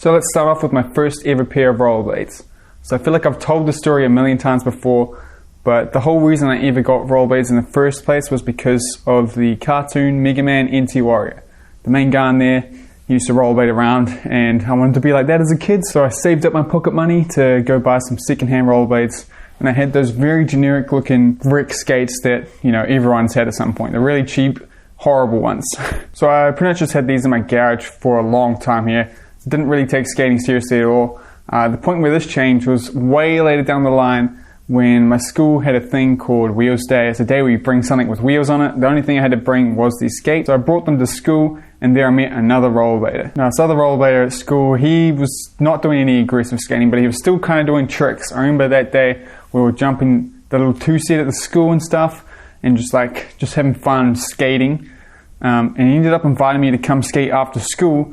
So let's start off with my first ever pair of rollerblades. So I feel like I've told this story a million times before, but the whole reason I ever got rollerblades in the first place was because of the cartoon Mega Man NT Warrior. The main guy in there used to rollerblade around, and I wanted to be like that as a kid, so I saved up my pocket money to go buy some secondhand rollerblades. And I had those very generic looking brick skates that, you know, everyone's had at some point. They're really cheap, horrible ones. So I pretty much just had these in my garage for a long time here. Didn't really take skating seriously at all. The point where this changed was way later down the line when my school had a thing called Wheels Day. It's a day where you bring something with wheels on it. The only thing I had to bring was these skates. So I brought them to school, and there I met another rollerblader. Now this other rollerblader at school, he was not doing any aggressive skating, but he was still kind of doing tricks. I remember that day we were jumping the little two-seat at the school and stuff, and just having fun skating. And he ended up inviting me to come skate after school,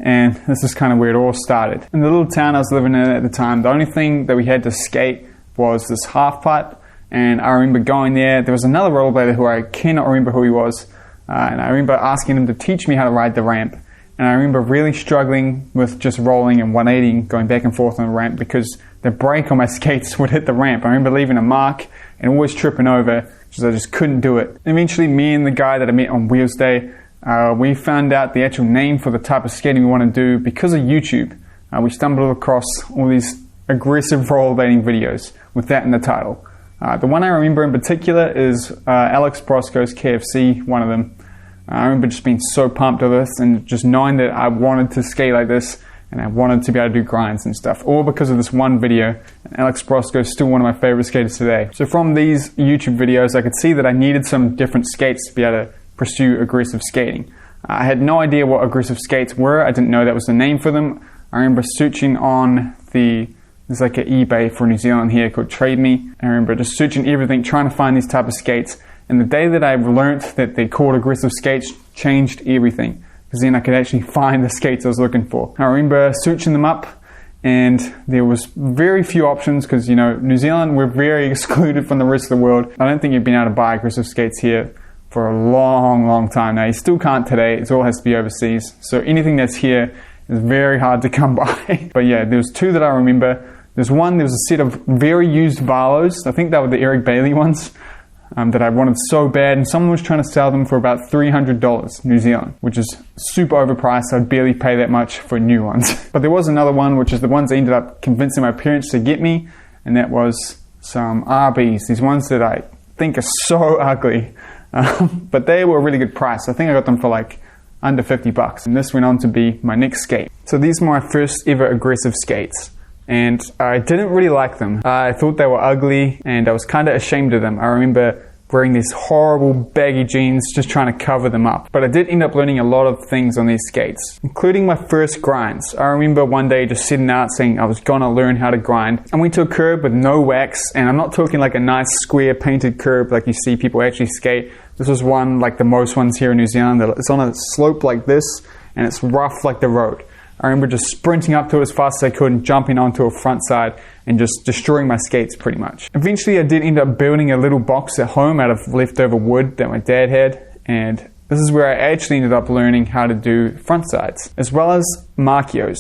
and this is kind of where it all started. In the little town I was living in at the time, the only thing that we had to skate was this half pipe, and I remember going there. There was another rollerblader who I cannot remember who he was, and I remember asking him to teach me how to ride the ramp. And I remember really struggling with just rolling and 180, going back and forth on the ramp, because the brake on my skates would hit the ramp. I remember leaving a mark and always tripping over because I just couldn't do it. Eventually, me and the guy that I met on Wheels Day, we found out the actual name for the type of skating we want to do because of YouTube. We stumbled across all these aggressive rollerblading videos with that in the title. The one I remember in particular is Alex Brosco's KFC, one of them. I remember just being so pumped over this and just knowing that I wanted to skate like this and I wanted to be able to do grinds and stuff, all because of this one video. And Alex Brosco is still one of my favorite skaters today. So from these YouTube videos, I could see that I needed some different skates to be able to pursue aggressive skating. I had no idea what aggressive skates were. I didn't know that was the name for them. I remember searching on there's like an eBay for New Zealand here called Trade Me. I remember just searching everything, trying to find these type of skates. And the day that I learned that they're called aggressive skates changed everything, because then I could actually find the skates I was looking for. I remember searching them up, and there was very few options because, you know, New Zealand, we're very excluded from the rest of the world. I don't think you've been able to buy aggressive skates here for a long, long time now. You still can't today. It all has to be overseas. So anything that's here is very hard to come by. But yeah, there's two that I remember. There was a set of very used Valos. I think they were the Eric Bailey ones. That I wanted so bad, and someone was trying to sell them for about $300 New Zealand, which is super overpriced. I'd barely pay that much for new ones. But there was another one, which is the ones I ended up convincing my parents to get me, and that was some RBs, these ones that I think are so ugly, but they were a really good price. I think I got them for like under $50, and this went on to be my next skate. So these were my first ever aggressive skates. And I didn't really like them. I thought they were ugly, and I was kind of ashamed of them. I remember wearing these horrible baggy jeans, just trying to cover them up. But I did end up learning a lot of things on these skates, including my first grinds. I remember one day just sitting out saying I was gonna learn how to grind. I went to a curb with no wax, and I'm not talking like a nice square painted curb like you see people actually skate. This was one like the most ones here in New Zealand. It's on a slope like this, and it's rough like the road. I remember just sprinting up to it as fast as I could and jumping onto a front side and just destroying my skates pretty much. Eventually I did end up building a little box at home out of leftover wood that my dad had, and this is where I actually ended up learning how to do front sides as well as Marchios.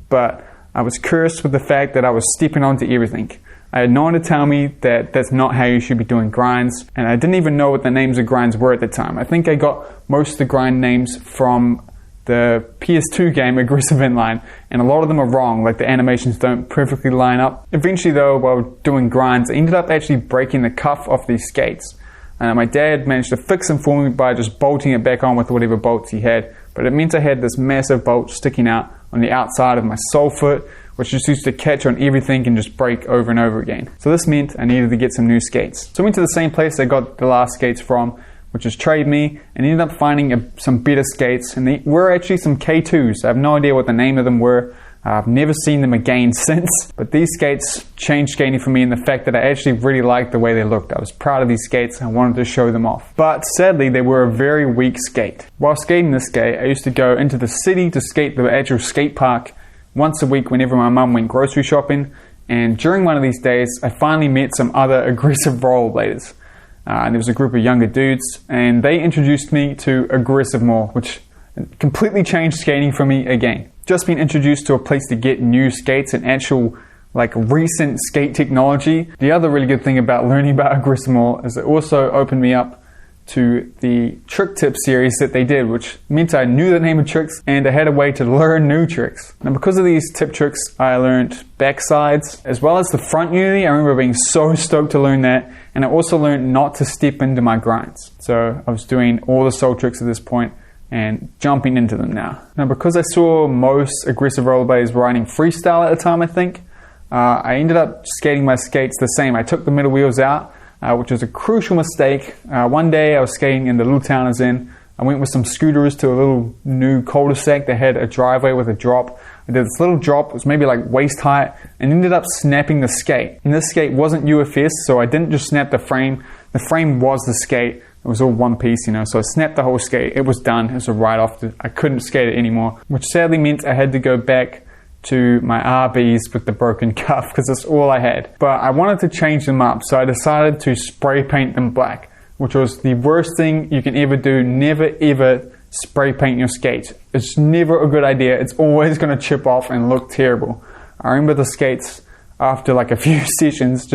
But I was cursed with the fact that I was stepping onto everything. I had no one to tell me that that's not how you should be doing grinds, and I didn't even know what the names of grinds were at the time. I think I got most of the grind names from the PS2 game Aggressive Inline, and a lot of them are wrong, like the animations don't perfectly line up. Eventually though, while doing grinds, I ended up actually breaking the cuff off these skates. My dad managed to fix them for me by just bolting it back on with whatever bolts he had, but it meant I had this massive bolt sticking out on the outside of my sole foot, which just used to catch on everything and just break over and over again. So this meant I needed to get some new skates. So I went to the same place I got the last skates from, which is Trade Me, and ended up finding some better skates, and they were actually some K2s. I have no idea what the name of them were. I've never seen them again since, but these skates changed skating for me in the fact that I actually really liked the way they looked. I was proud of these skates and I wanted to show them off. But sadly, they were a very weak skate. While skating this skate, I used to go into the city to skate the actual skate park once a week whenever my mum went grocery shopping, and during one of these days, I finally met some other aggressive rollerbladers. And there was a group of younger dudes, and they introduced me to aggressive more, which completely changed skating for me again. just been introduced to a place to get new skates and actual like recent skate technology. The other really good thing about learning about Aggressive more is it also opened me up to the trick tip series that they did, which meant I knew the name of tricks and I had a way to learn new tricks. Now because of these tip tricks, I learned backsides as well as the front unity. I remember being so stoked to learn that, and I also learned not to step into my grinds. So I was doing all the soul tricks at this point and jumping into them now. Now because I saw most aggressive rollerbladers riding freestyle at the time, I think, I ended up skating my skates the same. I took the middle wheels out, which was a crucial mistake. One day I was skating in the little town I was in. I went with some scooters to a little new cul-de-sac that had a driveway with a drop. I did this little drop, it was maybe like waist height, and ended up snapping the skate. And this skate wasn't UFS, so I didn't just snap the frame. The frame was the skate. It was all one piece, you know, so I snapped the whole skate. It was done. It was a write-off. I couldn't skate it anymore, which sadly meant I had to go back to my RBs with the broken cuff because that's all I had. But I wanted to change them up, so I decided to spray paint them black, which was the worst thing you can ever do. Never ever spray paint your skates. It's never a good idea. It's always going to chip off and look terrible. I remember the skates after like a few sessions,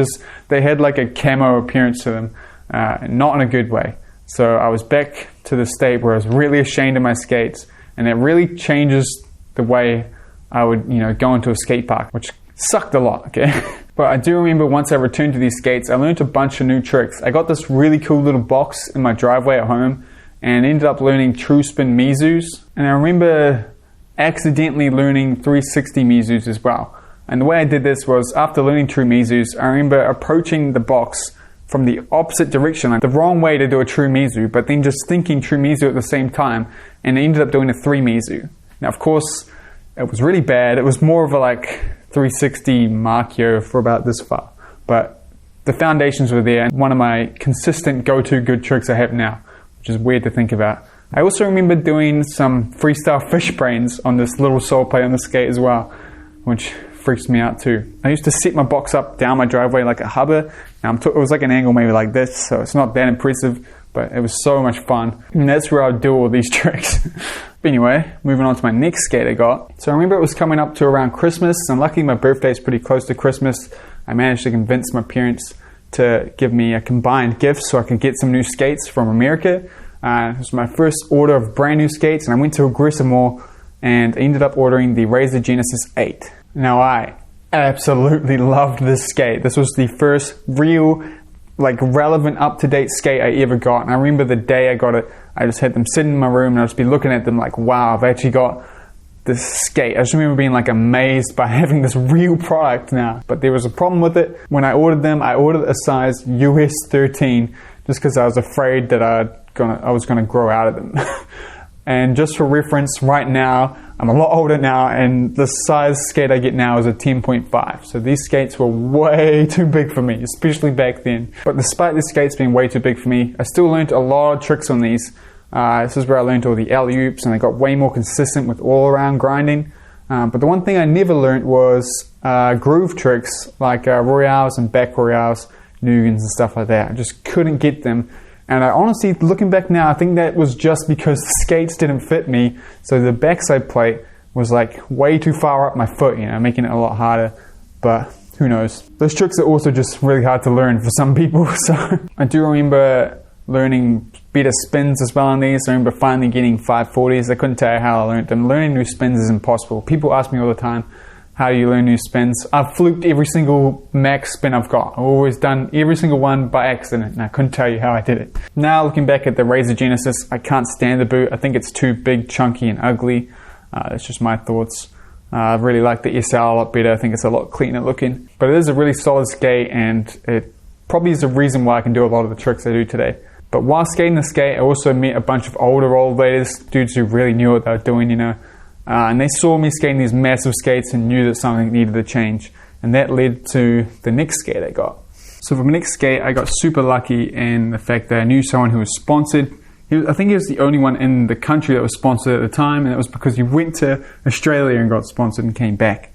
they had like a camo appearance to them, not in a good way. So I was back to the state where I was really ashamed of my skates, and it really changes the way I would, go into a skate park, which sucked a lot, okay? But I do remember once I returned to these skates, I learned a bunch of new tricks. I got this really cool little box in my driveway at home and ended up learning true spin Mizus. And I remember accidentally learning 360 Mizus as well. And the way I did this was after learning true Mizus, I remember approaching the box from the opposite direction, like the wrong way to do a true Mizu, but then just thinking true Mizu at the same time, and I ended up doing a 3 Mizu. Now, of course, it was really bad. It was more of a like 360 Markio for about this far. But the foundations were there, and one of my consistent go-to good tricks I have now, which is weird to think about. I also remember doing some freestyle fish brains on this little soul plate on the skate as well, which freaks me out too. I used to set my box up down my driveway like a hubba. It was like an angle maybe like this, so it's not that impressive, but it was so much fun. And that's where I would do all these tricks. But anyway, moving on to my next skate I got. So I remember it was coming up to around Christmas, and luckily my birthday is pretty close to Christmas. I managed to convince my parents to give me a combined gift so I could get some new skates from America. It was my first order of brand new skates, and I went to Aggressive Mall and ended up ordering the Razor Genesis 8. Now I absolutely loved this skate. This was the first real, relevant, up-to-date skate I ever got. And I remember the day I got it, I just had them sitting in my room and I'd just be looking at them like, wow, I've actually got this skate. I just remember being amazed by having this real product now. But there was a problem with it. When I ordered them, I ordered a size US 13 just because I was afraid that I was gonna grow out of them. And just for reference, right now, I'm a lot older now, and the size skate I get now is a 10.5. So these skates were way too big for me, especially back then. But despite the skates being way too big for me, I still learned a lot of tricks on these. This is where I learned all the alley-oops, and I got way more consistent with all-around grinding. But the one thing I never learned was groove tricks, like royales and back royales, Nugans and stuff like that. I just couldn't get them. And I honestly, looking back now, I think that was just because the skates didn't fit me. So the backside plate was way too far up my foot, making it a lot harder. But who knows? Those tricks are also just really hard to learn for some people. So I do remember learning better spins as well on these. I remember finally getting 540s. I couldn't tell you how I learned them. Learning new spins is impossible. People ask me all the time, how do you learn new spins? I've fluked every single max spin I've got. I've always done every single one by accident, and I couldn't tell you how I did it. Now looking back at the Razor Genesis, I can't stand the boot. I think it's too big, chunky, and ugly. That's just my thoughts. I really like the SL a lot better. I think it's a lot cleaner looking. But it is a really solid skate, and it probably is the reason why I can do a lot of the tricks I do today. But while skating the skate, I also met a bunch of older rollerbladers, dudes who really knew what they were doing, and they saw me skating these massive skates and knew that something needed to change. And that led to the next skate I got. So for my next skate, I got super lucky in the fact that I knew someone who was sponsored. I think he was the only one in the country that was sponsored at the time, and it was because he went to Australia and got sponsored and came back.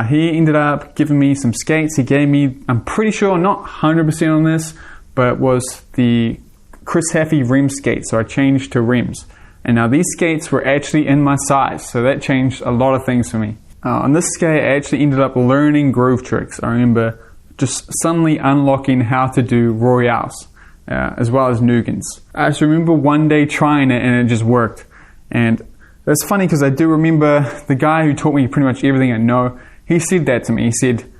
He ended up giving me some skates. He gave me, I'm pretty sure, not 100% on this, but it was the Chris Haffey Remz skate, so I changed to Remz. And now these skates were actually in my size, so that changed a lot of things for me. On this skate, I actually ended up learning groove tricks. I remember just suddenly unlocking how to do royales, as well as Nugans. I just remember one day trying it and it just worked. And it's funny because I do remember the guy who taught me pretty much everything I know, he said that to me. He said,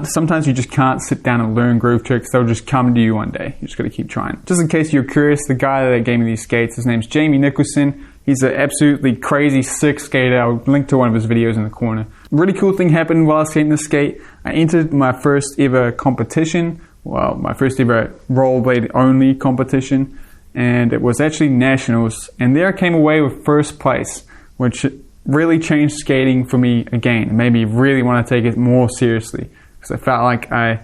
sometimes you just can't sit down and learn groove tricks, they'll just come to you one day. You just gotta keep trying. Just in case you're curious, the guy that gave me these skates, his name's Jamie Nicholson. He's an absolutely crazy, sick skater. I'll link to one of his videos in the corner. Really cool thing happened while I was skating this skate. I entered my first ever competition, well, my first ever rollerblade only competition, and it was actually nationals. And there I came away with first place, which really changed skating for me again. It made me really want to take it more seriously because I felt like I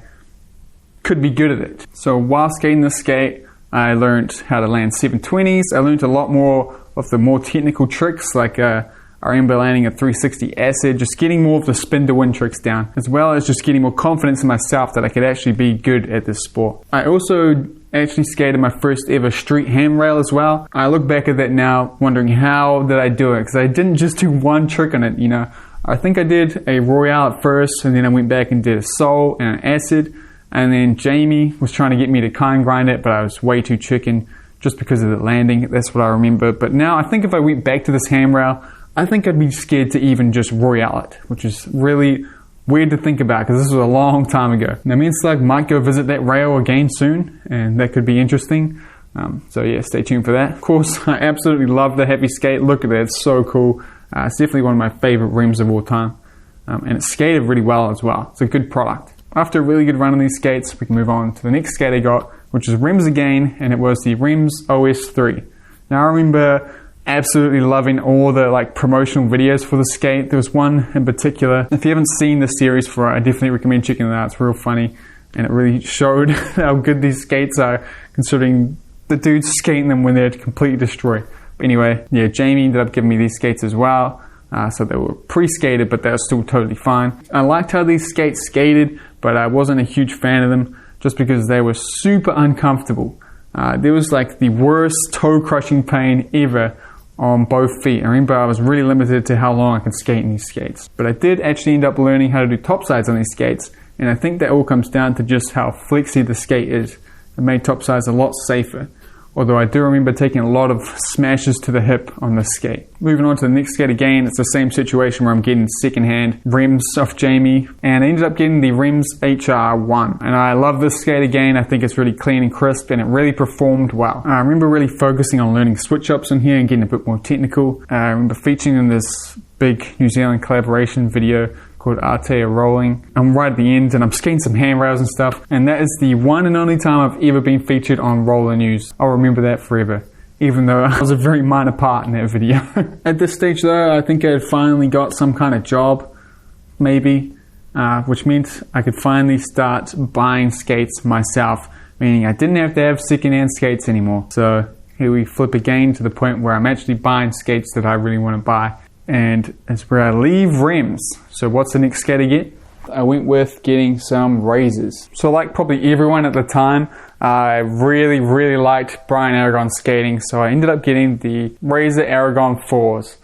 could be good at it. So while skating this skate, I learned how to land 720s. I learned a lot more of the more technical tricks, like I remember landing a 360 acid, just getting more of the spin to win tricks down, as well as just getting more confidence in myself that I could actually be good at this sport. I also actually skated my first ever street handrail as well. I look back at that now wondering how did I do it, because I didn't just do one trick on it, you know. I think I did a royale at first, and then I went back and did a soul and an acid, and then Jamie was trying to get me to kind grind it, but I was way too chicken just because of the landing. That's what I remember. But now I think if I went back to this handrail, I think I'd be scared to even just royale it, which is really weird to think about because this was a long time ago. Now me and Slug might go visit that rail again soon, and that could be interesting. So yeah, stay tuned for that. Of course, I absolutely love the heavy skate. Look at that, it's so cool. It's definitely one of my favorite Remz of all time. And it's skated really well as well. It's a good product. After a really good run on these skates, we can move on to the next skate I got, which is Remz again, and it was the Remz OS3. Now I remember absolutely loving all the promotional videos for the skate. There was one in particular. If you haven't seen the series for it, I definitely recommend checking it out. It's real funny, and it really showed how good these skates are, considering the dudes skating them when they're completely destroyed. But anyway, yeah, Jamie ended up giving me these skates as well. So they were pre-skated, but they were still totally fine. I liked how these skates skated, but I wasn't a huge fan of them just because they were super uncomfortable. There was the worst toe-crushing pain ever on both feet. I remember I was really limited to how long I could skate in these skates. But I did actually end up learning how to do topsides on these skates, and I think that all comes down to just how flexy the skate is. It made topsides a lot safer. Although I do remember taking a lot of smashes to the hip on this skate. Moving on to the next skate again, it's the same situation where I'm getting secondhand Remz off Jamie, and I ended up getting the Remz HR1. And I love this skate again. I think it's really clean and crisp, and it really performed well. I remember really focusing on learning switch-ups in here and getting a bit more technical. I remember featuring in this big New Zealand collaboration video called Arte Rolling. I'm right at the end and I'm skating some handrails and stuff, and that is the one and only time I've ever been featured on Roller News. I'll remember that forever, even though I was a very minor part in that video. At this stage though, I think I had finally got some kind of job, maybe, which meant I could finally start buying skates myself, meaning I didn't have to have secondhand skates anymore. So here we flip again to the point where I'm actually buying skates that I really want to buy. And it's where I leave Remz. So what's the next skate I get? I went with getting some Roces. So like probably everyone at the time, I really liked Brian Aragon skating. So I ended up getting the Roces Aragon 4s.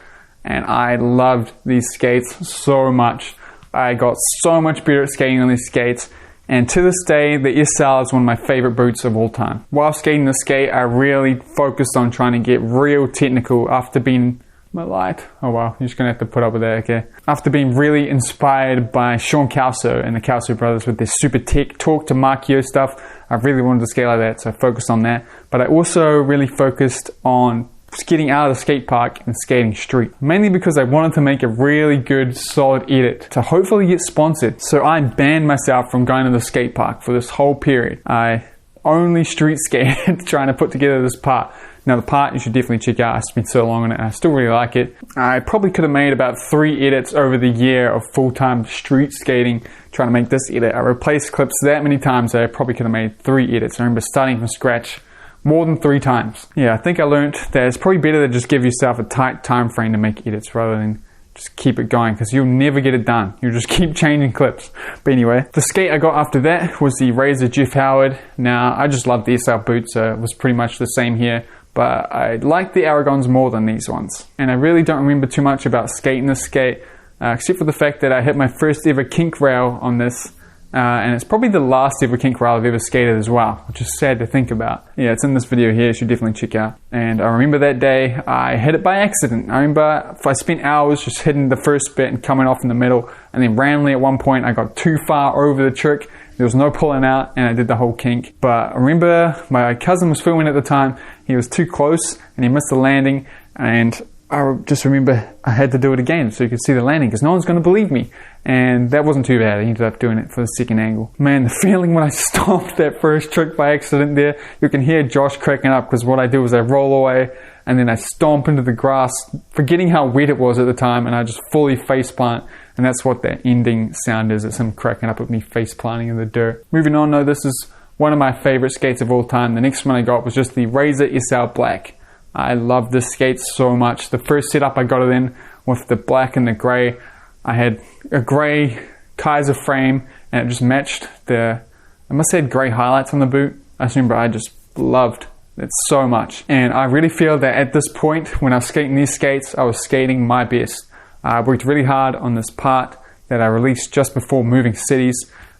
And I loved these skates so much. I got so much better at skating on these skates. And to this day, the SL is one of my favorite boots of all time. While skating the skate, I really focused on trying to get real technical after being... My light. Oh wow, you're just gonna have to put up with that, okay. After being really inspired by Sean Calso and the Calso brothers with their super tech talk to Markio stuff, I really wanted to skate like that, so I focused on that. But I also really focused on getting out of the skate park and skating street. Mainly because I wanted to make a really good, solid edit to hopefully get sponsored. So I banned myself from going to the skate park for this whole period. I only street skated trying to put together this part. Now the part you should definitely check out. I spent so long on it and I still really like it. I probably could have made about 3 edits over the year of full-time street skating trying to make this edit. I replaced clips that many times that I probably could have made 3 edits. I remember starting from scratch more than 3 times. Yeah, I think I learned that it's probably better to just give yourself a tight time frame to make edits rather than just keep it going, because you'll never get it done. You'll just keep changing clips. But anyway, the skate I got after that was the Razor Jeph Howard. Now, I just love the SL boot, so it was pretty much the same here. but I like the Aragons more than these ones. And I really don't remember too much about skating this skate, except for the fact that I hit my first ever kink rail on this, and it's probably the last ever kink rail I've ever skated as well, which is sad to think about. Yeah, it's in this video here, you should definitely check out. And I remember that day, I hit it by accident. I remember I spent hours just hitting the first bit and coming off in the middle, and then randomly at one point I got too far over the trick. There was no pulling out, and I did the whole kink. But I remember my cousin was filming at the time. He was too close, and he missed the landing, and I just remember I had to do it again so you could see the landing, because no one's going to believe me. And that wasn't too bad. I ended up doing it for the second angle. Man, the feeling when I stopped that first trick by accident there, you can hear Josh cracking up, because what I do is I roll away and then I stomp into the grass, forgetting how wet it was at the time, and I just fully face plant. And that's what that ending sound is. It's him cracking up at me face planting in the dirt. Moving on though, this is one of my favorite skates of all time. The next one I got was just the Razor SL Black. I love this skate so much. The first setup I got it in with the black and the grey. I had a grey Kaiser frame, and it just matched I must have had grey highlights on the boot. I just remember I just loved it so much. And I really feel that at this point, when I was skating these skates, I was skating my best. I worked really hard on this part that I released just before moving cities.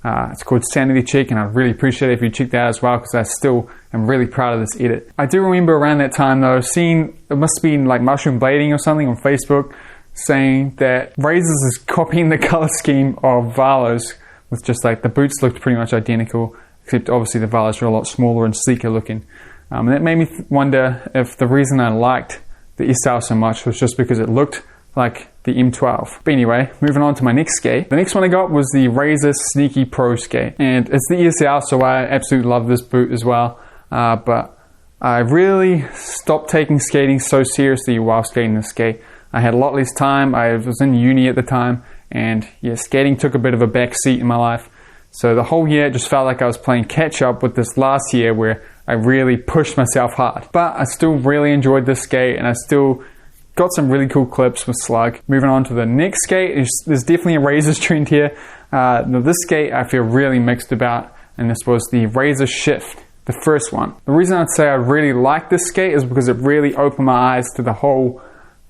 It's called Sanity Check, and I'd really appreciate it if you check that out as well, because I still am really proud of this edit. I do remember around that time though, seeing, it must have been like Mushroom Blading or something on Facebook, saying that Roces is copying the color scheme of Valos, with just like the boots looked pretty much identical, except obviously the Valos are a lot smaller and sleeker looking. And that made me wonder if the reason I liked the SL so much was just because it looked like the M12. But anyway, moving on to my next skate. The next one I got was the Razor Sneaky Pro skate, and it's the SL, so I absolutely love this boot as well. But I really stopped taking skating so seriously while skating this skate. I had a lot less time. I was in uni at the time, and yeah, skating took a bit of a back seat in my life. So the whole year it just felt like I was playing catch up with this last year where I really pushed myself hard. But I still really enjoyed this skate, and I still got some really cool clips with Slug. Moving on to the next skate, there's definitely a Razors trend here. This skate I feel really mixed about, and this was the Razor Shift, the first one. The reason I'd say I really like this skate is because it really opened my eyes to the whole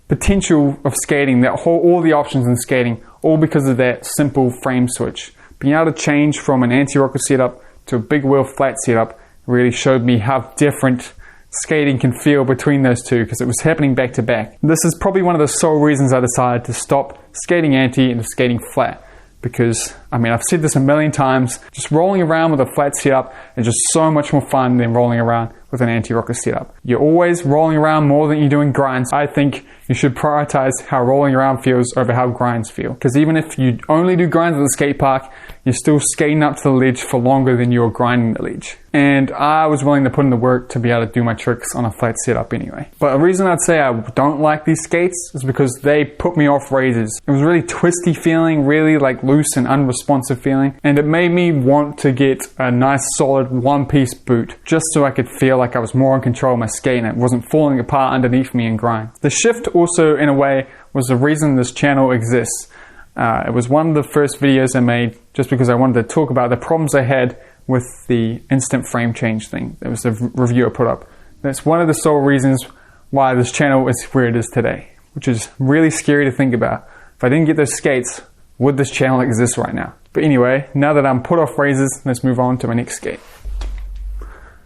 potential of skating, all the options in skating, all because of that simple frame switch. Being able to change from an anti-rocker setup to a big wheel flat setup really showed me how different skating can feel between those two, because it was happening back to back. This is probably one of the sole reasons I decided to stop skating anti and skating flat, because I mean, I've said this a million times, just rolling around with a flat setup is just so much more fun than rolling around with an anti-rocker setup. You're always rolling around more than you're doing grinds. I think you should prioritize how rolling around feels over how grinds feel, because even if you only do grinds at the skate park, you're still skating up to the ledge for longer than you're grinding the ledge. And I was willing to put in the work to be able to do my tricks on a flat setup anyway. But a reason I'd say I don't like these skates is because they put me off Razors. It was really twisty feeling, really like loose and unresponsive feeling, and it made me want to get a nice solid one-piece boot just so I could feel like I was more in control of my skate and it wasn't falling apart underneath me in grind. The Shift also, in a way, was the reason this channel exists. It was one of the first videos I made just because I wanted to talk about the problems I had with the instant frame change thing. It was a review I put up. That's one of the sole reasons why this channel is where it is today, which is really scary to think about. If I didn't get those skates, would this channel exist right now? But anyway, now that I'm put off Razors, let's move on to my next skate.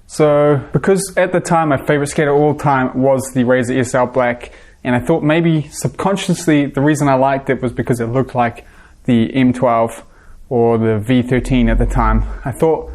So, because at the time my favorite skate of all time was the Razor SL Black, and I thought maybe subconsciously the reason I liked it was because it looked like the M12 or the V13 at the time. I thought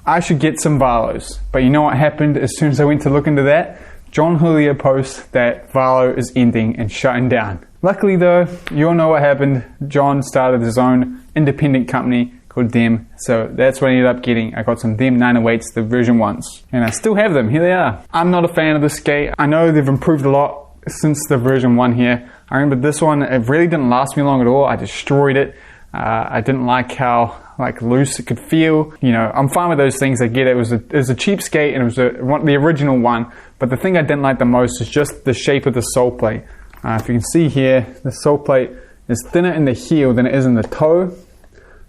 I should get some Valos, but you know what happened as soon as I went to look into that? John Julio posts that Valo is ending and shutting down. Luckily though, you all know what happened. John started his own independent company called Dem, so that's what I ended up getting. I got some Dem 908s, the version 1s, and I still have them. Here they are. I'm not a fan of this skate. I know they've improved a lot since the version 1 here. I remember this one, it really didn't last me long at all. I destroyed it. I didn't like how loose it could feel. You know, I'm fine with those things. I get it. It was a cheap skate, and it was the original one. But the thing I didn't like the most is just the shape of the sole plate. If you can see here, the sole plate is thinner in the heel than it is in the toe,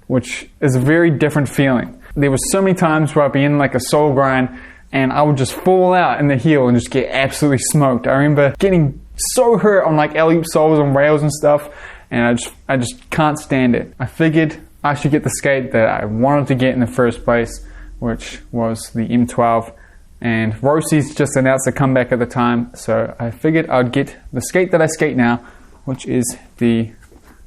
which is a very different feeling. There were so many times where I'd be in like a sole grind and I would just fall out in the heel and just get absolutely smoked. I remember getting so hurt on like alley-oop soles and rails and stuff, and I just can't stand it. I figured I should get the skate that I wanted to get in the first place, which was the M12, and Roces just announced a comeback at the time, so I figured I'd get the skate that I skate now, which is the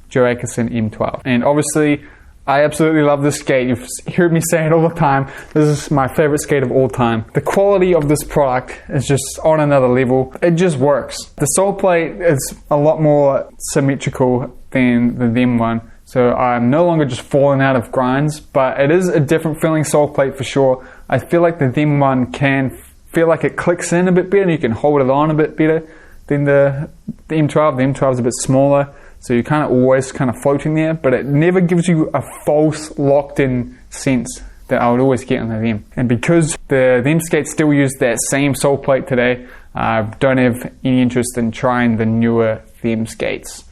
Joe Atkinson M12. And obviously, I absolutely love this skate. You've heard me say it all the time. This is my favorite skate of all time. The quality of this product is just on another level. It just works. The sole plate is a lot more symmetrical than the Them one. So I'm no longer just falling out of grinds, but it is a different feeling sole plate for sure. I feel like the Them one can feel like it clicks in a bit better and you can hold it on a bit better than the M12. The M12 is a bit smaller, so you're kind of always kind of floating there, but it never gives you a false locked in sense that I would always get on the Them. And because the Them skates still use that same sole plate today, I don't have any interest in trying the newer Them skates,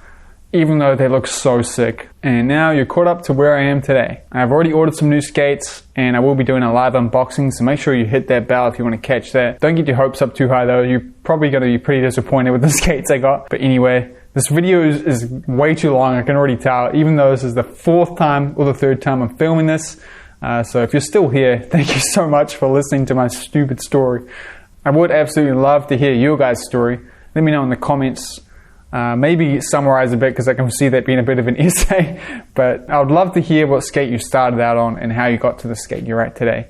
even though they look so sick. And now you're caught up to where I am today. I've already ordered some new skates and I will be doing a live unboxing, so make sure you hit that bell if you want to catch that. Don't get your hopes up too high though, you're probably going to be pretty disappointed with the skates I got. But anyway, this video is way too long, I can already tell, even though this is the fourth time or the third time I'm filming this. So if you're still here, thank you so much for listening to my stupid story. I would absolutely love to hear your guys' story. Let me know in the comments. Maybe summarize a bit because I can see that being a bit of an essay, but I would love to hear what skate you started out on and how you got to the skate you're at today.